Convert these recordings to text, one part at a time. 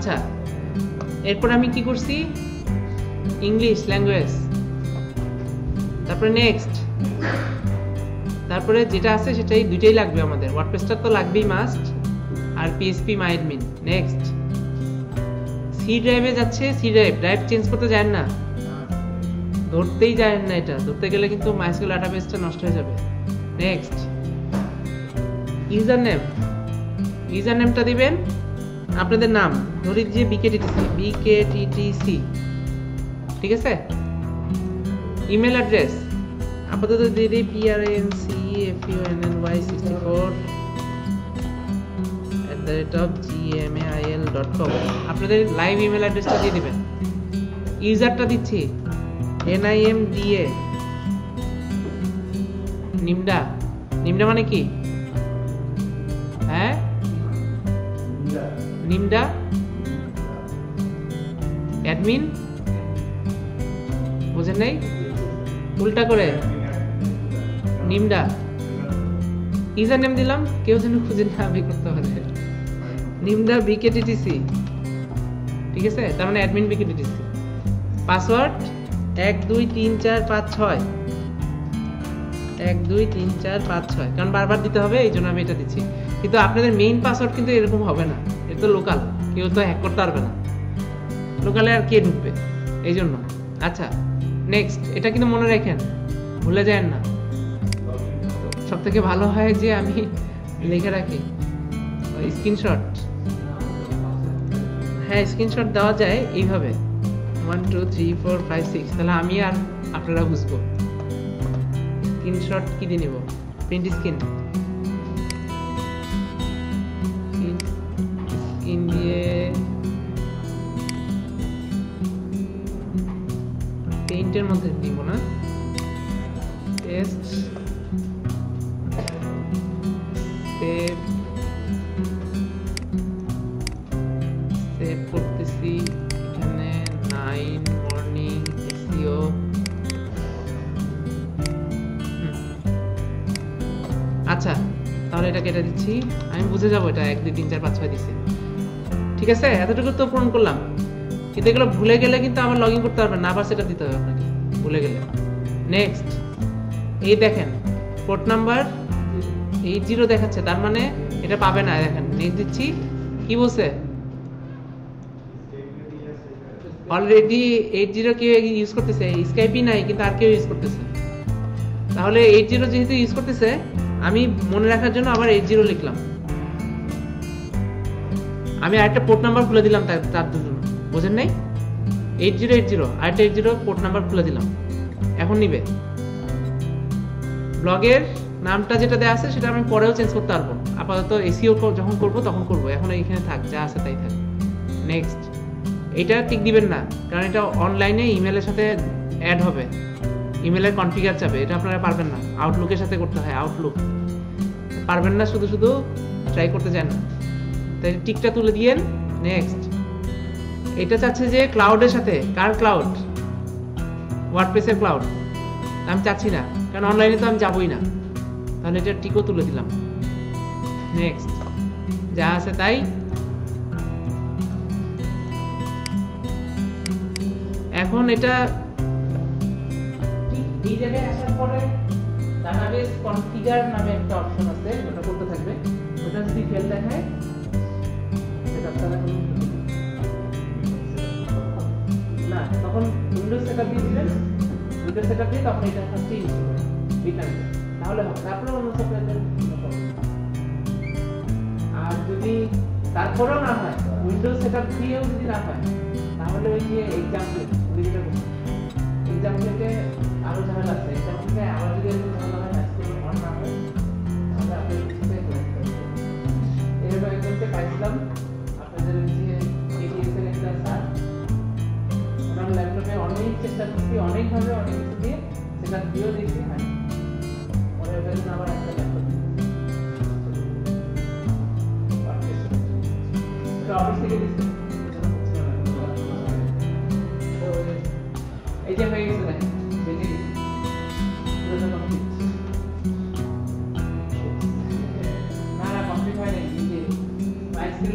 আচ্ছা, এরপর আমি কি করছি, ইংলিশ ল্যাঙ্গুয়েজ, তারপরে নেক্সট, তারপরে যেটা আছে সেটাই দুইটাই লাগবে আমাদের, ওয়ার্ডপ্রেসটা তো লাগবেই মাস্ট, আর পিএসপি মাইডমিন। নেক্সট, সি ড্রাইভে যাচ্ছে, সি ড্রাইভ চেঞ্জ করতে যায় না, ধরতেই যায় না, এটা ধরতে গেলে কিন্তু মাইস্কুল ডাটাবেসটা নষ্ট হয়ে যাবে। নেক্সট, ইউজার নেমটা দিবেন আপনাদের নাম, ধরি যে বিকেটিটিসি, ঠিক আছে। ইমেল অ্যাড্রেস আপাতত দিয়ে দিই prancfun64@gmail.com, আপনাদের লাইভ ইমেল অ্যাড্রেসটা দিয়ে দিবেন। ইউজারটা দিচ্ছি NIMDA, নিমডা মানে কি, হ্যাঁ নিমডা অ্যাডমিন, বুঝেন নাই, উল্টা করে নিমডা। ইউজার নেম দিলাম, কেউ যেন খুঁজে না বের করতে পারে, নিমডা বিকেটিটিসি, ঠিক আছে, তার মানে অ্যাডমিন বিকেটিটিসি। পাসওয়ার্ড 123456, 123456, কারণ বারবার দিতে হবে, এই জন্য আমি এটা দিচ্ছি। কিন্তু আপনাদের মেইন পাসওয়ার্ড কিন্তু এরকম হবে না, এটা তো লোকাল, কেউ তো হ্যাক করতে পারবে না, লোকালে আর কে ঢুকবে, এই জন্য। আচ্ছা, নেক্সট, এটা কিন্তু মনে রাখেন, ভুলে যান না। সব থেকে ভালো হয় যে আমি লিখে রাখি স্ক্রিনশট, হ্যাঁ স্ক্রিনশট দেওয়া যায় এইভাবে 1 2 3 4 5 6, তাহলে আমি আর আপনারা বুঝবো। স্ক্রিনশট কি দিয়ে নিব, প্রিন্ট স্ক্রিন দিয়ে পেইন্টের মধ্যে দিব না, টেস্ট সেভ করতেছি এখানে 9 মর্নিং এসইও। আচ্ছা, তাহলে এটা কেটে দিচ্ছি, আমি বুঝে যাবো এটা 1 2 3 4 5 6 দিচ্ছি, ঠিক আছে। এতটুকু তো পূরণ করলাম, কিন্তু এগুলো ভুলে গেলে কিন্তু আবার লগ ইন করতে পারবেন না, আবার সেটা দিতে হবে আপনাকে ভুলে গেলে। নেক্সট, এই দেখেন পোর্ট নাম্বার 80 দেখাচ্ছে, তার মানে এটা পাবে না। দেখেন নেক্সট দিচ্ছি, কি বলছে, অলরেডি 80 কেউ ইউজ করতেছে, স্কাইপই নাই কিন্তু আর কেউ ইউজ করতেছে, তাহলে 80 যেহেতু ইউজ করতেছে, আমি মনে রাখার জন্য আবার 80 লিখলাম, আমি আরেকটা পোর্ট নাম্বার খুলে দিলাম তার জন্য, বুঝেন নাই, 8080 আরেকটা 80 পোর্ট নাম্বার খুলে দিলাম, এখন নিবে। ব্লগের নামটা যেটা দেওয়া আছে সেটা আমি পরেও চেঞ্জ করতে পারবো, আপাতত এসইও যখন করব তখন করব, এখন এইখানে থাক, যা আছে তাই থাক। নেক্সট, এটা টিক দিবেন না, কারণ এটা অনলাইনে ইমেলের সাথে অ্যাড হবে, ইমেলের কনফিগার যাবে, এটা আপনারা পারবেন না, আউটলুকের সাথে করতে হয়, আউটলুক পারবেন না, শুধু শুধু ট্রাই করতে যান না, তাই টিকটা তুলে দিয়েন। নেক্সট, এটা চাচ্ছে যে ক্লাউডের সাথে, কার ক্লাউড, ওয়ার্ডপ্রেসের ক্লাউড, আমি চাচ্ছি না, কারণ অনলাইনে তো আমি যাবই না, তাহলে এটা টিকও তুলে দিলাম। নেক্সট, যা আছে তাই। এখন এটা এই জায়গায় আসার পরে ডাটাবেস কনফিগার নামে একটা অপশন আছে, ওটা করতে থাকবে, ওটা যদি ফেল দেখায় সেটা আপনারা না, তখন উইন্ডোজ সেটআপ দিয়ে দিবেন, উইন্ডোজ সেটআপ দিয়ে তখন এটা ফার্স্টে ইউজ করবেন, তাহলে হবে, তারপরে অন্য সফটওয়্যার। আর যদি তারপরেও না হয়, উইন্ডোজ সেটআপ দিয়েও যদি না হয়, তাহলে ওই যে এক্সাম্পল এক্সাম্পলকে আরো ঝামেলা আছে, এক্সাম্পলকে আবার যদি ঝামেলা হয়, ম্যাক্সিমাম অন না হয়, তাহলে আপনি এইভাবে একজনকে পাইছিলাম আপনাদের যে এটিএসএল একটা স্যার, ওনার ল্যাপটপে অনেক চেষ্টা করছি, অনেকভাবে অনেক কিছু দিয়ে সেটা দিয়েও দেখছি, হয় পরে ওটার জন্য আবার একটা ল্যাপটপ অফিস থেকে দিচ্ছি, এই যে হয়ে গেছে, দেখেন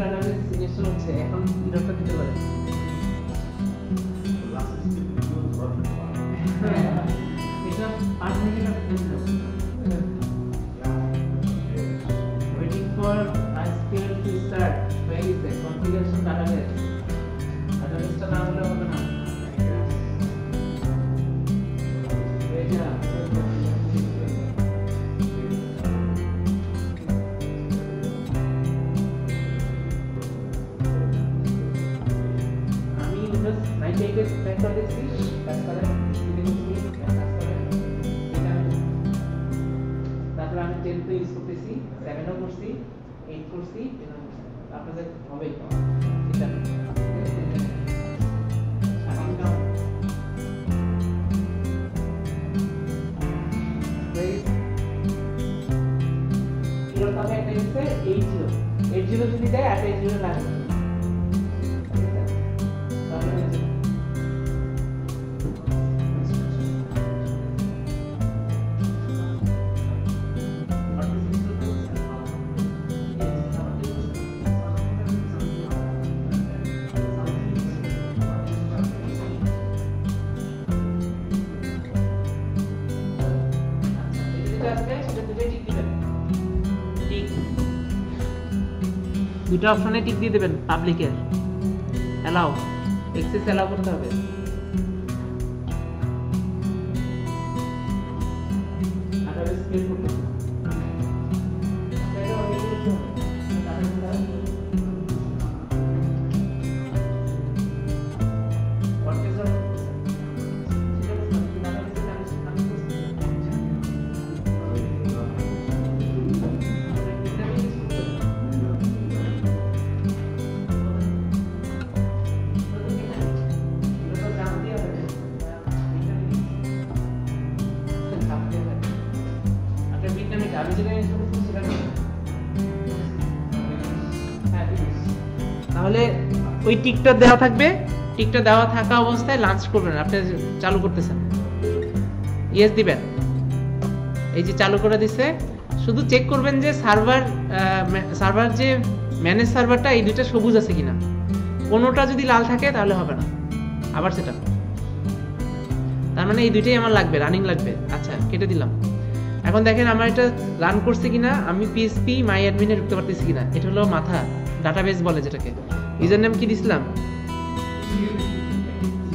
ডাটাবেস ইনস্টল হচ্ছে, এখন ইররটা দিতে পারে। এটা আর থেকে waiting for MySQL to start. Where is the configuration database? Database টা না হলে হবে না। আমি Windows 98 এর স্পেক করে দিচ্ছি, কাজ করে তারপরে আমি 10 তো ইউজ করতেছি, 7 ও করছি, 8 করছি, 10 ও করছি। আপনাদের হবেই এটা যদি দেয় 8 লাগে দুটো অপশনে টিক দিয়ে দেবেন। পাবলিকের অ্যালাউ, অ্যাক্সেস অ্যালাউ করতে হবে। আদারওয়াইজ ক্লিক করতে হবে। তাহলে ওই টিকটা দেওয়া থাকবে, টিকটা দেওয়া থাকা অবস্থায় লাঞ্চ করবেন, আপনি চালু করতেছেন, ইয়েস দিবেন। এই যে চালু করে দিছে, শুধু চেক করবেন যে সার্ভার যে ম্যানেজ সার্ভারটা এই দুইটা সবুজ আছে কিনা। কোনোটা যদি লাল থাকে তাহলে হবে না, আবার সেটা। তার মানে এই দুইটাই আমার লাগবে, রানিং লাগবে। আচ্ছা, কেটে দিলাম। এখন দেখেন আমার এটা রান করছে কিনা, আমি পিএসপি মাই অ্যাডমিনে ঢুকতে পারতেছি কিনা। এটা হলো মাথা, ডাটাবেস বলে যেটাকে। ইউজার নেম কি দিছিলাম?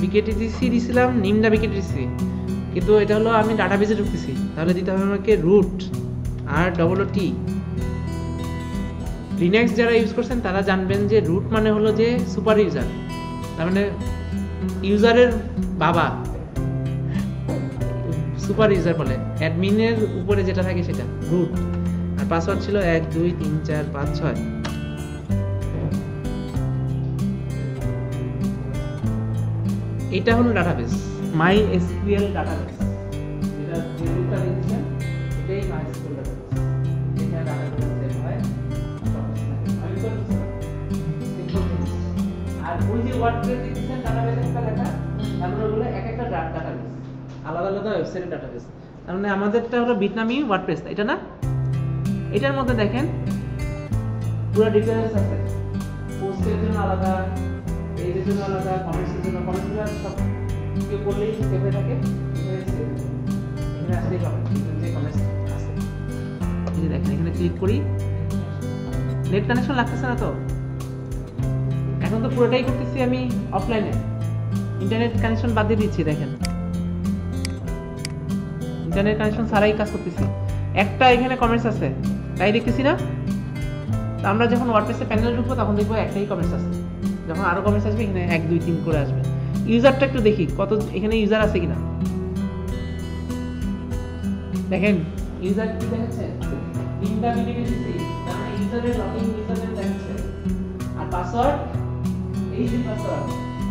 বিকেটিসি দিছিলাম, নিমডা বিকেটিসি, কিন্তু এটা হলো আমি ডাটাবেসে ঢুকতেছি, তাহলে দিতে হবে আমাকে রুট আর ডবল টি। লিনাক্স যারা ইউজ করছেন তারা জানবেন যে রুট মানে হলো যে সুপার ইউজার, তার মানে ইউজারের বাবা, সুপার ইউজার বলে। অ্যাডমিনের উপরে যেটা থাকে সেটা রুট। আর পাসওয়ার্ড ছিল 1 2 3 4 5 6। এটা হলো ডাটাবেস, মাই এসকিউএল ডাটাবেস। যেটা যে রুটটা দিচ্ছেন এটাই মাই এসকিউএল ডাটাবেস। এখানে ডাটাবেস সেভ হয়, আমি করছি। আর ওই যে ওয়ার্ডপ্রেস দিচ্ছেন ডাটাবেস একটা লেখা, তারপরে ওগুলো এক একটা ডাটাবেস, আলাদা আলাদা ওয়েবসাইটের ডাটাবেস। তার মানে আমাদেরটা হলো বিটনামি ওয়ার্ডপ্রেস, এটা না? এটার মধ্যে দেখেন পুরো ডিটেইলস আছে, পোস্টের জন্য আলাদা, পেজের জন্য আলাদা, কমেন্টসের জন্য। কমেন্টসগুলো সব কেউ করলেই সেভ হয়ে থাকে, এখানে আসলেই পাবেন যে কমেন্টস আছে। এই যে দেখেন, এখানে ক্লিক করি, নেট কানেকশন লাগতেছে না তো। এখন তো পুরোটাই করতেছি আমি অফলাইনে, ইন্টারনেট কানেকশন বাদ দিয়ে দিচ্ছি। দেখেন ইন্টারনেট কানেকশন ছাড়াই কাজ করতেছি। একটা এখানে কমেন্টস আছে, তাই দেখতেছি না? তো আমরা যখন ওয়ার্ডপ্রেসে প্যানেলে ঢুকবো তখন দেখবো একটাই কমেন্টস আছে। যখন আরো কমেন্টস আসবে এখানে 1 2 3 করে আসবে। ইউজারটা একটু দেখি কত এখানে ইউজার আছে কিনা। দেখেন ইউজার কি দেখাচ্ছে, তিনটা মিনিটে দিছি, তার মানে ইউজারের লগইন ইউজারনেম দেখাচ্ছে। আর পাসওয়ার্ড, এই যে পাসওয়ার্ড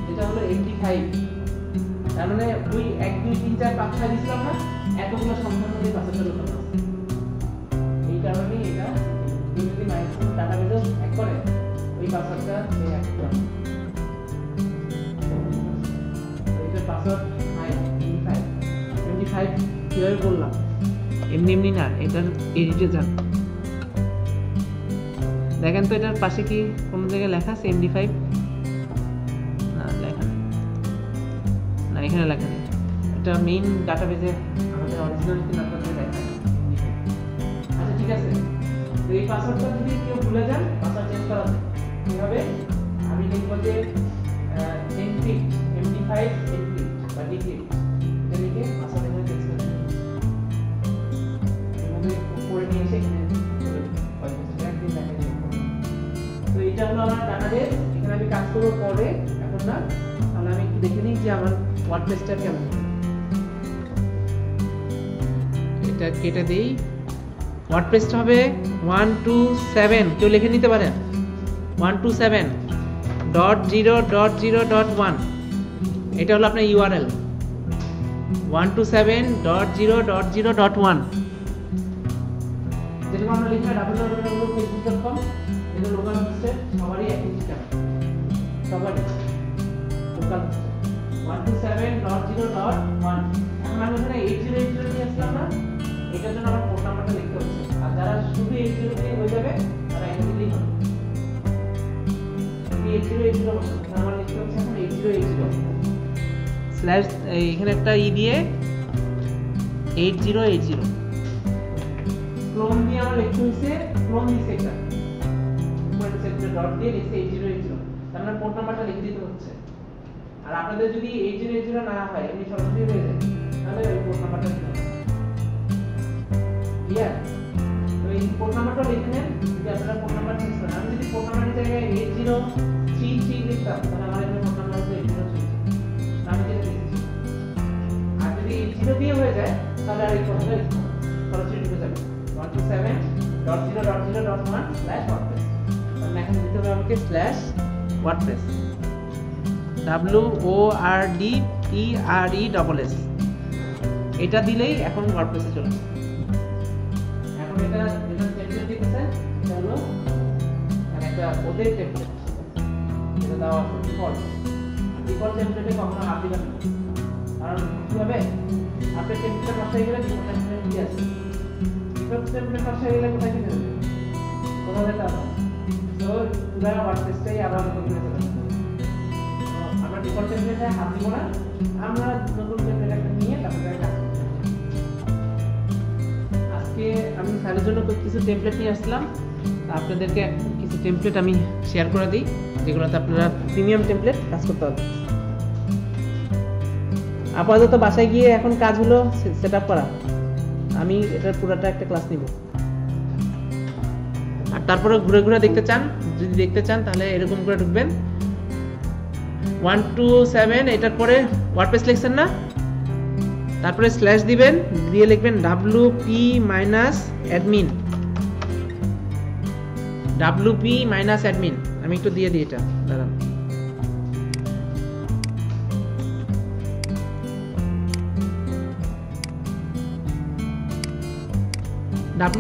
যেটা হলো MD5, তার মানে ওই 1 2 3 4 5 6 দিছিলাম না, এতগুলো সংখ্যার মধ্যে পাসওয়ার্ডটা লুকানো আছে। এই কারণে এটা যদি মাইক্রোসফট ডাটাবেসে হ্যাক করে ওই পাসওয়ার্ডটা সে হ্যাক করে। এটা পাসওয়ার্ড MD5 কিভাবে বললাম, এমনি এমনি না, এটার এডিটে যান। দেখেন তো এটার পাশে কি কোনো জায়গায় লেখা আছে MD5? না লেখা নেই, না এখানে লেখা নেই। এটা মেইন ডাটাবেজে আমাদের অরিজিনাল কি আপনাদের দেখায়। আচ্ছা ঠিক আছে, তো এই পাসওয়ার্ডটা যদি কেউ ভুলে যান, পাসওয়ার্ড চেঞ্জ করা যায় কিভাবে? আমি লিখব যে encrypt MD5 encrypt বা decrypt, এটা লিখে পাসওয়ার্ড এখানে চেঞ্জ করে দিই। এভাবে করে নিয়ে এসে এখানে একদিন দেখা যায়। তো এটা হলো আমার ডাটাবেস, এখানে আমি কাজ করব পরে, এখন না। তাহলে আমি একটু দেখে নিই যে আমার ওয়ার্ডপ্রেসটা কেমন। এটা কেটে দেই। ওয়ার্ডপ্রেসটা হবে 127, কেউ লিখে নিতে পারেন 127.0.0.1। এটা হলো আপনার ইউআরএল 127.0.0.1, যেটা আমরা লিখে www.facebook.com। এটা লোকাল হোস্টে সবারই একই সিস্টেম, সবারই লোকাল হোস্টে 127.0.1। এখন আমি এখানে 8080 নিয়ে আসলাম না, এটার জন্য আমার ফোন নাম্বারটা লিখতে হচ্ছে। আর যারা শুধু 80 দিয়ে হয়ে যাবে তারা এটা দিলেই হবে। 8080 আমার লিখতে হচ্ছে এখন 8080 স্ল্যাশ, এখানে একটা ই দিয়ে 8080 ক্লোন দিয়ে আমার লিখতে হচ্ছে, ক্লোন দিছে এটা পয়েন্ট সেক্টর ডট দিয়ে লিখছে 8080, তার মানে ফোন নাম্বারটা লিখে দিতে হচ্ছে। আর আপনাদের যদি 8080 না হয়, এমনি সরাসরি হয়ে যায়, তাহলে ওই ফোন নাম্বারটা দিতে হবে। ক্লিয়ার? তো এই ফোন নাম্বারটা লিখে নেন, যদি আপনারা ফোন নাম্বার চেঞ্জ করেন। আমি যদি ফোন নাম্বারের জায়গায় 8033 লিখতাম, তাহলে আমার এখানে ফোন নাম্বার হচ্ছে 8033, আমি যেটা লিখেছি। আর যদি 80 দিয়ে হয়ে যায়, তাহলে আর এই ফোনটা লিখতে হবে, সরাসরি ঢুকে যাবে 127.0.0.1/wordpress। তাহলে এখানে দিতে হবে আমাকে /wordpress, WORDPRESS। এটা দিলেই এখন ওয়ার্ডপ্রেসে চলে আসবে। এখন এটা যেটা টেমপ্লেট দিতেছেন, এটা হলো মানে একটা ওদের টেমপ্লেট, এটা দেওয়া আছে ডিফল্ট টেমপ্লেটে কখনো হাত দিবেন না। কারণ কি হবে, আপনার টেমপ্লেট নষ্ট হয়ে গেলে ডিফল্ট টেমপ্লেট কি আছে, ডিফল্ট টেমপ্লেট নষ্ট হয়ে গেলে কোথায় কিনে দেবে, কোথাও যেতে হবে। তো পুরো ওয়ার্ডপ্রেসটাই আবার নতুন করে চলে আসবে। আমরা ডিফল্ট টেমপ্লেটে হাত দিব না, আমরা নতুন টেমপ্লেট একটা নিয়ে তারপরে কাজ করব। আজকে আমি স্যারের জন্য কিছু টেমপ্লেট নিয়ে আসলাম, আপনাদেরকে কিছু টেমপ্লেট আমি শেয়ার করে দিই, যেগুলোতে আপনারা প্রিমিয়াম টেমপ্লেট কাজ করতে হবে। আপাতত বাসায় গিয়ে এখন কাজ হলো সেটআপ করা, আমি এটার পুরোটা একটা ক্লাস নিব। আর তারপরে ঘুরে ঘুরে দেখতে চান, যদি দেখতে চান তাহলে এরকম করে ঢুকবেন 127, এটার পরে ওয়ার্ডপ্রেস লিখছেন না, তারপরে স্ল্যাশ দিবেন, দিয়ে লিখবেন WP-admin, WP-admin। আমি একটু দিয়ে দিই এটা, দাঁড়ান।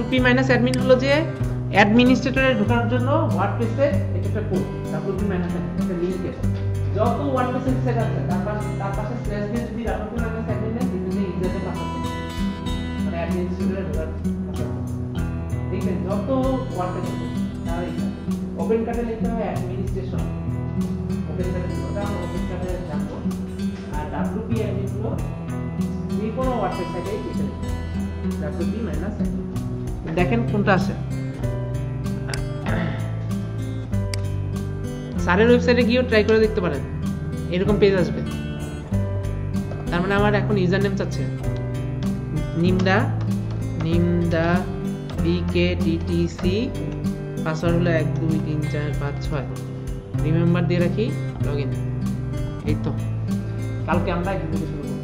WP-admin হলো যে অ্যাডমিনিস্ট্রেটরে ঢোকার জন্য ওয়ার্ডপ্রেসে একটা কোড, WP-admin একটা লিংক আছে। যত ওয়ার্ডপ্রেসে সেট আছে তার পাশে স্ল্যাশ দিয়ে যদি WP-admin নেন, দিতে ইউজারের পাসওয়ার্ড, মানে অ্যাডমিনিস্ট্রেটরে ঢোকার পাসওয়ার্ড দেখবেন যত ওয়ার্ডপ্রেস আছে তার ওপেন কাটে লিখতে হয় অ্যাডমিনিস্ট্রেশন, ওপেন কাটে ওটা ওপেন কাটে জানবো। আর WP-admin হলো যে কোনো ওয়ার্ডপ্রেস সাইটে লিখতে হবে WP-admin। দেখেন কোনটা আছে। স্যারের ওয়েবসাইটে গিয়েও ট্রাই করে দেখতে পারেন, এরকম পেজ আসবে। তার মানে আমার এখন ইউজার নেম চাচ্ছে নিমদা BKTTC, পাসওয়ার্ড হলো 1 2 3 4 5 6, রিমেম্বার দিয়ে রাখি, লগইন। এই তো কালকে আমরা এখান থেকে শুরু করব।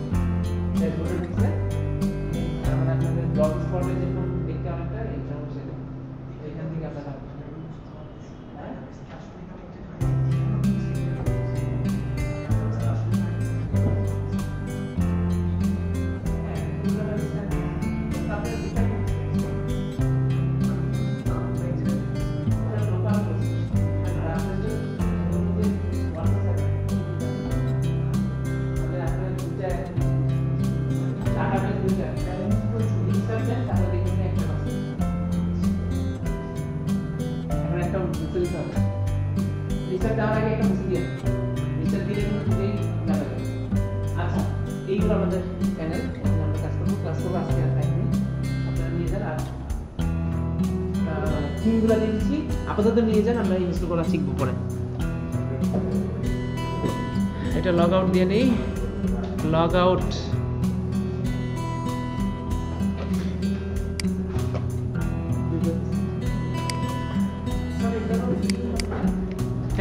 তার মানে আপনাদের ব্লগ স্পটে যেরকম দেখতে অনেকটা এইটাও সেটা, এখান থেকে আপনারা দিতে হবে। রিস্টার্ট দেওয়ার আগে একটা মুছে দিয়ে রিস্টার্ট দিলে কিন্তু এই লাগাবে। আচ্ছা, এইগুলো আমাদের প্যানেল, এখানে আমরা কাজ করবো আজকে আর টাইম নেই, আপনারা নিয়ে যান। আর থিমগুলো দিয়ে দিচ্ছি, আপাতত নিয়ে যান, আমরা ইনস্টল করা শিখবো পরে। এটা লগ আউট দিয়ে নেই, লগ আউট।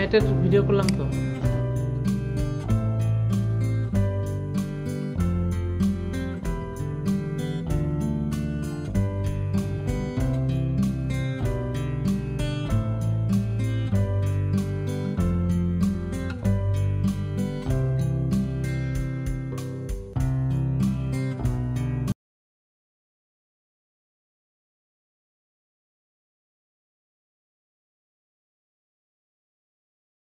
এটা ভিডিও করলাম তো।